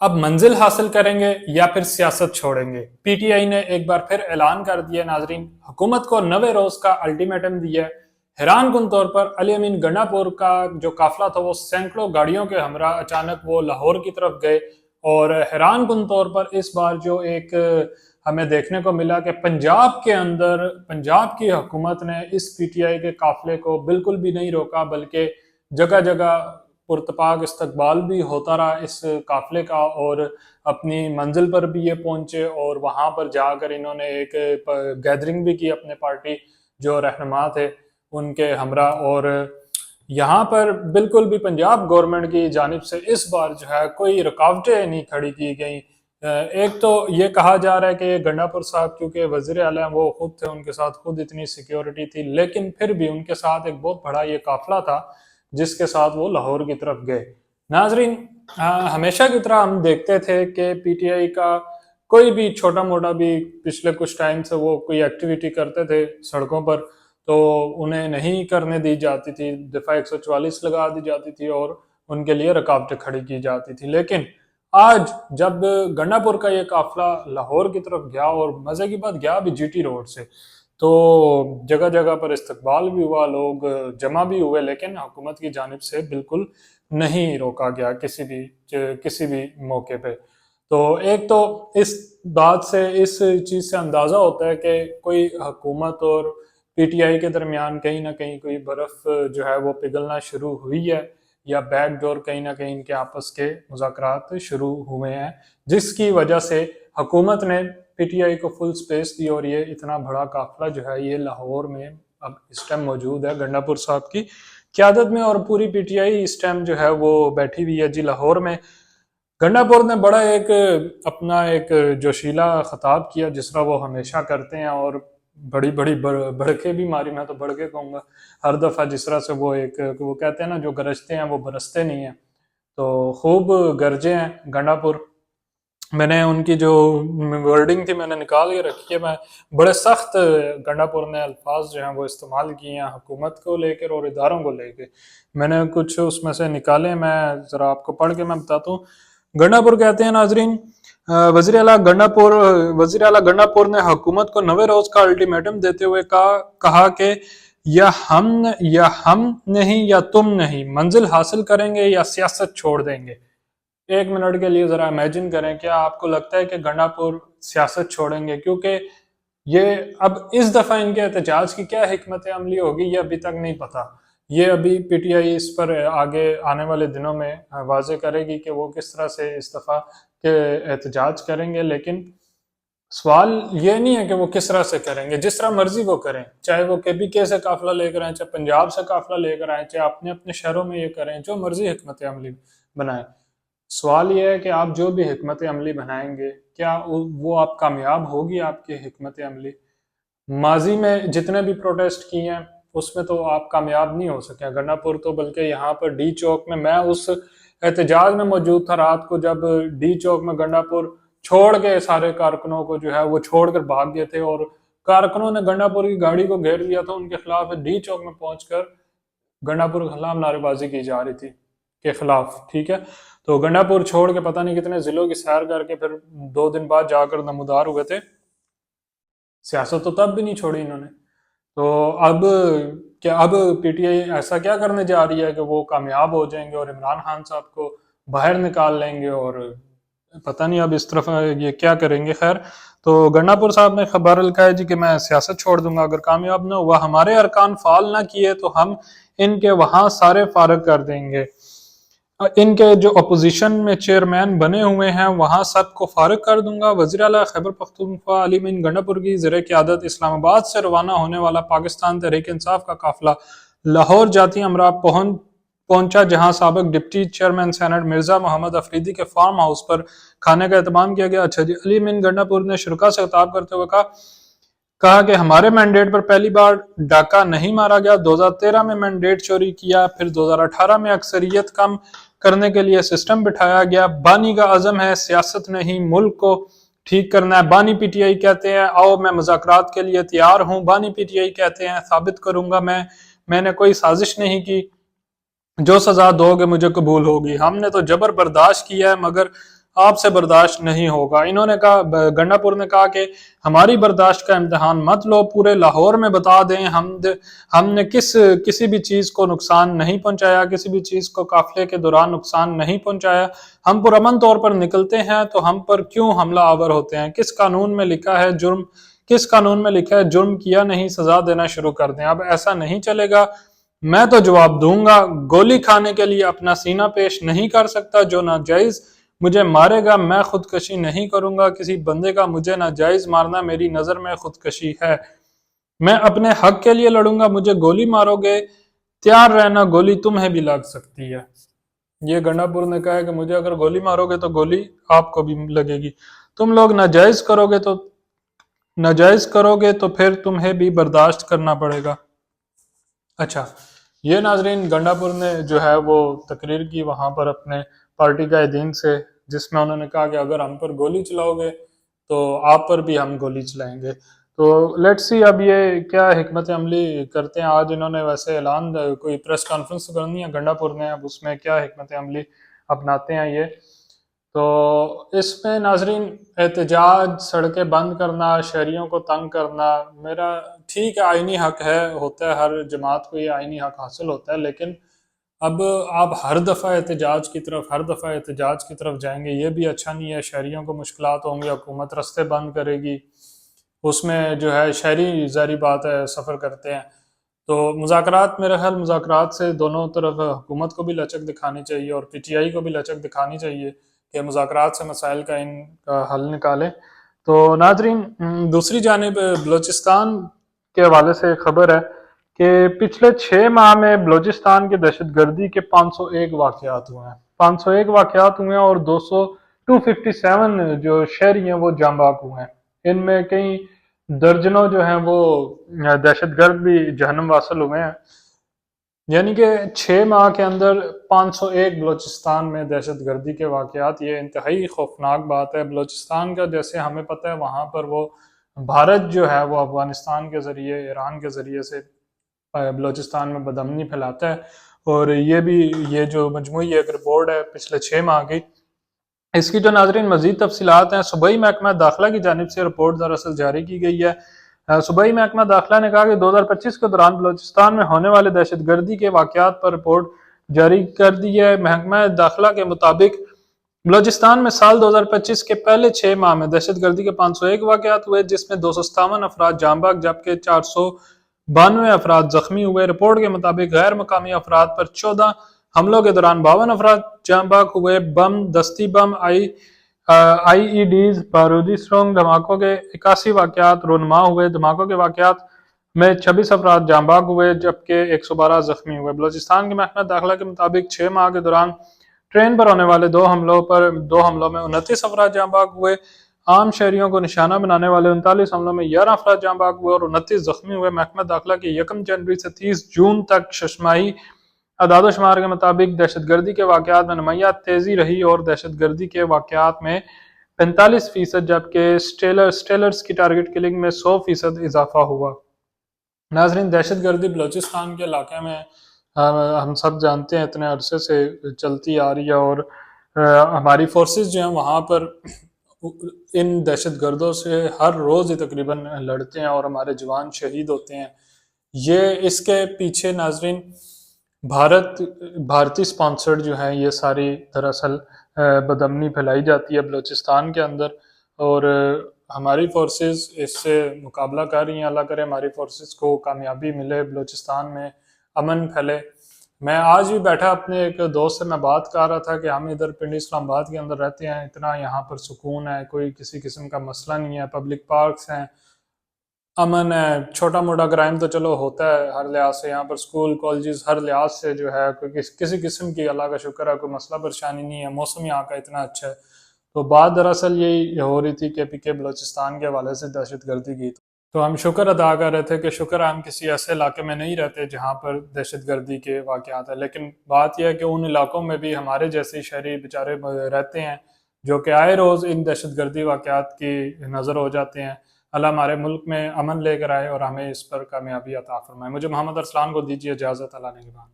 اب منزل حاصل کریں گے یا پھر سیاست چھوڑیں گے؟ پی ٹی آئی نے ایک بار پھر اعلان کر دیا ناظرین، حکومت کو 90 روز کا الٹیمیٹم دیا ہے۔ حیران کن طور پر علی امین گنڈا پور کا جو قافلہ تھا وہ سینکڑوں گاڑیوں کے ہمراہ اچانک وہ لاہور کی طرف گئے، اور حیران کن طور پر اس بار جو ایک ہمیں دیکھنے کو ملا کہ پنجاب کے اندر پنجاب کی حکومت نے اس پی ٹی آئی کے قافلے کو بالکل بھی نہیں روکا، بلکہ جگہ جگہ پرتپاک استقبال بھی ہوتا رہا اس قافلے کا، اور اپنی منزل پر بھی یہ پہنچے اور وہاں پر جا کر انہوں نے ایک گیدرنگ بھی کی اپنے پارٹی جو رہنما تھے ان کے ہمراہ۔ اور یہاں پر بالکل بھی پنجاب گورنمنٹ کی جانب سے اس بار جو ہے کوئی رکاوٹیں نہیں کھڑی کی گئیں۔ ایک تو یہ کہا جا رہا ہے کہ یہ گنڈا پور صاحب کیونکہ وزیر اعلیٰ وہ خود تھے، ان کے ساتھ خود اتنی سیکیورٹی تھی، لیکن پھر بھی ان کے ساتھ ایک بہت بڑا یہ قافلہ تھا جس کے ساتھ وہ لاہور کی طرف گئے۔ ناظرین، ہمیشہ کی طرح ہم دیکھتے تھے کہ پی ٹی آئی کا کوئی بھی چھوٹا موٹا بھی پچھلے کچھ ٹائم سے وہ کوئی ایکٹیویٹی کرتے تھے سڑکوں پر تو انہیں نہیں کرنے دی جاتی تھی، دفعہ 144 لگا دی جاتی تھی اور ان کے لیے رکاوٹیں کھڑی کی جاتی تھی۔ لیکن آج جب گنڈا پور کا یہ قافلہ لاہور کی طرف گیا، اور مزے کی بات گیا بھی جی ٹی روڈ سے، تو جگہ جگہ پر استقبال بھی ہوا، لوگ جمع بھی ہوئے، لیکن حکومت کی جانب سے بالکل نہیں روکا گیا کسی بھی موقع پہ۔ تو ایک تو اس بات سے اس چیز سے اندازہ ہوتا ہے کہ کوئی حکومت اور پی ٹی آئی کے درمیان کہیں نہ کہیں کوئی برف جو ہے وہ پگھلنا شروع ہوئی ہے، یا بیک ڈور کہیں نہ کہیں ان کے آپس کے مذاکرات شروع ہوئے ہیں، جس کی وجہ سے حکومت نے پی ٹی آئی کو فل سپیس دی، اور یہ اتنا بڑا قافلہ جو ہے یہ لاہور میں اب اس ٹائم موجود ہے گنڈا پور صاحب کی قیادت میں، اور پوری P T I us time جو ہے وہ بیٹھی ہوئی ہے جی لاہور میں۔ گنڈا پور نے بڑا اپنا ایک جوشیلا خطاب کیا جس طرح وہ ہمیشہ کرتے ہیں، اور بڑی بڑی بڑکے بھی ماری، میں تو بڑکے کہوں گا ہر دفعہ، جس طرح سے وہ کہتے ہیں نا جو گرجتے ہیں وہ برستے نہیں ہیں، تو خوب گرجے ہیں گنڈا پور۔ میں نے ان کی جو ورڈنگ تھی میں نے نکال کے رکھی ہے، میں بڑے سخت گنڈا پور نے الفاظ جو ہیں وہ استعمال کیے ہیں حکومت کو لے کر اور اداروں کو لے کے۔ میں نے کچھ اس میں سے نکالے، میں ذرا آپ کو پڑھ کے میں بتاتا ہوں۔ گنڈا پور کہتے ہیں ناظرین، وزیر اعلیٰ گنڈا پور نے حکومت کو 90 روز کا الٹیمیٹم دیتے ہوئے کہا کہ یا ہم نہیں یا تم نہیں، منزل حاصل کریں گے یا سیاست چھوڑ دیں گے۔ ایک منٹ کے لیے ذرا امیجن کریں، کیا آپ کو لگتا ہے کہ گنڈا پور سیاست چھوڑیں گے؟ کیونکہ یہ اب اس دفعہ ان کے احتجاج کی کیا حکمت عملی ہوگی یہ ابھی تک نہیں پتا، یہ ابھی پی ٹی آئی اس پر آگے آنے والے دنوں میں واضح کرے گی کہ وہ کس طرح سے اس دفعہ کے احتجاج کریں گے۔ لیکن سوال یہ نہیں ہے کہ وہ کس طرح سے کریں گے، جس طرح مرضی وہ کریں، چاہے وہ کے پی کے سے قافلہ لے کر آئیں، چاہے پنجاب سے قافلہ لے کر آئیں، چاہے اپنے اپنے شہروں میں یہ کریں، جو مرضی حکمت عملی بنائیں۔ سوال یہ ہے کہ آپ جو بھی حکمت عملی بنائیں گے کیا وہ آپ کامیاب ہوگی آپ کی حکمت عملی؟ ماضی میں جتنے بھی پروٹیسٹ کیے ہیں اس میں تو آپ کامیاب نہیں ہو سکے گنڈا پور تو، بلکہ یہاں پر ڈی چوک میں اس احتجاج میں موجود تھا رات کو، جب ڈی چوک میں گنڈا پور چھوڑ کے سارے کارکنوں کو جو ہے وہ چھوڑ کر بھاگ گئے تھے، اور کارکنوں نے گنڈا پور کی گاڑی کو گھیر لیا تھا، ان کے خلاف ڈی چوک میں پہنچ کر گنڈا پور کے خلاف نعرے بازی کی جا رہی تھی کے خلاف، ٹھیک ہے۔ تو گنڈا پور چھوڑ کے پتہ نہیں کتنے ضلعوں کی سیر کر کے پھر 2 دن بعد جا کر نمودار ہوئے تھے۔ سیاست تو تب بھی نہیں چھوڑی انہوں نے، تو اب پی ٹی آئی ایسا کیا کرنے جا رہی ہے کہ وہ کامیاب ہو جائیں گے اور عمران خان صاحب کو باہر نکال لیں گے، اور پتہ نہیں اب اس طرف یہ کیا کریں گے۔ خیر، تو گنڈا پور صاحب نے خبر لکھا ہے جی کہ میں سیاست چھوڑ دوں گا اگر کامیاب نہ ہوا، ہمارے ارکان فعال نہ کیے تو ہم ان کے وہاں سارے فارغ کر دیں گے، ان کے جو اپوزیشن میں چیئرمین بنے ہوئے ہیں وہاں سب کو فارغ کر دوں گا۔ وزیر اعلیٰ خیبر پختونخوا علی امین گنڈا پور کی زیر قیادت اسلام آباد سے روانہ ہونے والا پاکستان تحریک انصاف کا قافلہ لاہور جاتی امراء پہنچا، جہاں سابق deputy chairman senate Mirza Muhammad Afridi کے فارم ہاؤس پر کھانے کا اہتمام کیا گیا۔ اچھا جی، علی امین گنڈا پور نے شرکاء سے خطاب کرتے ہوئے کہا کہ ہمارے مینڈیٹ پر پہلی بار ڈاکہ نہیں مارا گیا، 2013 میں مینڈیٹ چوری کیا، پھر 2018 میں اکثریت کم کرنے کے لیے سسٹم بٹھایا گیا، بانی کا عزم ہے سیاست نہیں ملک کو ٹھیک کرنا ہے۔ بانی پی ٹی آئی کہتے ہیں آؤ میں مذاکرات کے لیے تیار ہوں، بانی پی ٹی آئی کہتے ہیں ثابت کروں گا میں نے کوئی سازش نہیں کی، جو سزا دو گے مجھے قبول ہوگی، ہم نے تو جبر برداشت کیا ہے مگر آپ سے برداشت نہیں ہوگا۔ انہوں نے کہا، گنڈا پور نے کہا کہ ہماری برداشت کا امتحان مت لو، پورے لاہور میں بتا دیں ہم نے کسی بھی چیز کو نقصان نہیں پہنچایا، کسی بھی چیز کو قافلے کے دوران نقصان نہیں پہنچایا، ہم پرامن طور پر نکلتے ہیں تو ہم پر کیوں حملہ آور ہوتے ہیں؟ کس قانون میں لکھا ہے جرم کیا نہیں سزا دینا شروع کر دیں؟ اب ایسا نہیں چلے گا، میں تو جواب دوں گا۔ گولی کھانے کے لیے اپنا سینہ پیش نہیں کر سکتا، جو ناجائز مجھے مارے گا میں خودکشی نہیں کروں گا، کسی بندے کا مجھے ناجائز مارنا میری نظر میں خودکشی ہے۔ میں اپنے حق کے لیے لڑوں گا، مجھے گولی مارو گے تیار رہنا، گولی تمہیں بھی لگ سکتی ہے۔ یہ گنڈا پور نے کہا ہے کہ مجھے اگر گولی مارو گے تو گولی آپ کو بھی لگے گی، تم لوگ ناجائز کرو گے تو پھر تمہیں بھی برداشت کرنا پڑے گا۔ اچھا، یہ ناظرین گنڈا پور نے جو ہے وہ تقریر کی وہاں پر اپنے پارٹی قائدین سے، جس میں انہوں نے کہا کہ اگر ہم پر گولی چلاؤ گے تو آپ پر بھی ہم گولی چلائیں گے۔ تو لیٹس سی اب یہ کیا حکمت عملی کرتے ہیں۔ آج انہوں نے ویسے اعلان کوئی پریس کانفرنس کرنی ہے گنڈا پور نے، اب اس میں کیا حکمت عملی اپناتے ہیں یہ۔ تو اس میں ناظرین احتجاج، سڑکیں بند کرنا، شہریوں کو تنگ کرنا، میرا ٹھیک ہے، آئینی حق ہوتا ہے، ہر جماعت کو یہ آئینی حق حاصل ہوتا ہے، لیکن اب آپ ہر دفعہ احتجاج کی طرف جائیں گے، یہ بھی اچھا نہیں ہے۔ شہریوں کو مشکلات ہوں گی، حکومت رستے بند کرے گی، اس میں جو ہے شہری ظاہری بات ہے سفر کرتے ہیں۔ تو میرے خیال مذاکرات سے دونوں طرف حکومت کو بھی لچک دکھانی چاہیے اور پی ٹی آئی کو بھی لچک دکھانی چاہیے کہ مذاکرات سے مسائل کا ان کا حل نکالیں۔ تو ناظرین دوسری جانب بلوچستان کے حوالے سے خبر ہے کہ پچھلے 6 ماہ میں بلوچستان کے دہشت گردی کے 501 واقعات ہوئے ہیں، 501 واقعات ہوئے ہیں اور 257 جو شہری ہیں وہ جاں بحق ہوئے ہیں۔ ان میں کئی درجنوں جو ہیں وہ دہشت گرد بھی جہنم واصل ہوئے ہیں، یعنی کہ 6 ماہ کے اندر 501 بلوچستان میں دہشت گردی کے واقعات، یہ انتہائی خوفناک بات ہے۔ بلوچستان کا جیسے ہمیں پتہ ہے وہاں پر وہ بھارت جو ہے وہ افغانستان کے ذریعے، ایران کے ذریعے سے بلوچستان میں بدامنی پھیلاتا ہے، اور یہ جو مجموعی ایک رپورٹ ہے پچھلے 6 ماہ کی، اس کی جو ناظرین مزید تفصیلات ہیں صوبائی محکمہ داخلہ کی جانب سے رپورٹ دراصل جاری کی گئی ہے۔ صوبائی محکمہ داخلہ نے کہا کہ 2025 کے دوران بلوچستان میں ہونے والے دہشت گردی کے واقعات پر رپورٹ جاری کر دی ہے۔ محکمہ داخلہ کے مطابق بلوچستان میں سال 2025 کے پہلے 6 ماہ میں دہشت گردی کے 501 واقعات ہوئے، جس میں 257 افراد جاں بحق جبکہ 492 افراد زخمی ہوئے۔ رپورٹ کے مطابق غیر مقامی افراد پر 14 حملوں کے دوران 52 افراد جاں بحق ہوئے۔ بم، دستی بم، آئی ای ڈیز، بارودی سرنگ دھماکوں کے 81 واقعات رونما ہوئے۔ دھماکوں کے واقعات میں 26 افراد جاں بحق ہوئے جبکہ 112 زخمی ہوئے۔ بلوچستان کے محکمہ داخلہ کے مطابق 6 ماہ کے دوران ٹرین پر ہونے والے 2 حملوں میں 29 افراد جاں بحق ہوئے۔ عام شہریوں کو نشانہ بنانے والے 39 حملوں میں 11 افراد جاں بحق ہوئے اور 29 زخمی ہوئے۔ محکمہ داخلہ کے 1 جنوری سے 30 جون تک ششماہی اعداد و شمار کے مطابق دہشت گردی کے واقعات میں نمایاں تیزی رہی اور دہشت گردی کے واقعات میں 45% جبکہ سٹیلرز کی ٹارگٹ کلنگ میں 100% اضافہ ہوا۔ ناظرین دہشت گردی بلوچستان کے علاقے میں ہم سب جانتے ہیں اتنے عرصے سے چلتی آ رہی ہے، اور ہماری فورسز جو ہیں وہاں پر ان دہشت گردوں سے ہر روز ہی تقریباً لڑتے ہیں اور ہمارے جوان شہید ہوتے ہیں۔ اس کے پیچھے ناظرین بھارتی سپانسرڈ جو ہیں یہ ساری دراصل بدامنی پھیلائی جاتی ہے بلوچستان کے اندر، اور ہماری فورسز اس سے مقابلہ کر رہی ہیں۔ اللہ کرے ہماری فورسز کو کامیابی ملے، بلوچستان میں امن پھیلے۔ میں آج بھی بیٹھا اپنے ایک دوست سے میں بات کر رہا تھا کہ ہم ادھر پنڈی اسلام آباد کے اندر رہتے ہیں، اتنا یہاں پر سکون ہے، کوئی کسی قسم کا مسئلہ نہیں ہے، پبلک پارکس ہیں، امن ہے، چھوٹا موٹا کرائم تو چلو ہوتا ہے ہر لحاظ سے، یہاں پر سکول کالجز ہر لحاظ سے جو ہے کوئی کسی قسم کی اللہ کا شکر ہے کوئی مسئلہ پریشانی نہیں ہے، موسم یہاں کا اتنا اچھا ہے۔ تو بات دراصل یہی ہو رہی تھی کہ پی کے بلوچستان کے حوالے سے دہشت گردی کی، تو ہم شکر ادا کر رہے تھے کہ شکر ہم کسی ایسے علاقے میں نہیں رہتے جہاں پر دہشت گردی کے واقعات ہیں، لیکن بات یہ ہے کہ ان علاقوں میں بھی ہمارے جیسے شہری بیچارے رہتے ہیں جو کہ آئے روز ان دہشت گردی واقعات کی نظر ہو جاتے ہیں۔ اللہ ہمارے ملک میں امن لے کر آئے اور ہمیں اس پر کامیابی عطا فرمائے۔ مجھے محمد ارسلان کو دیجیے اجازت، اللہ نگہبان۔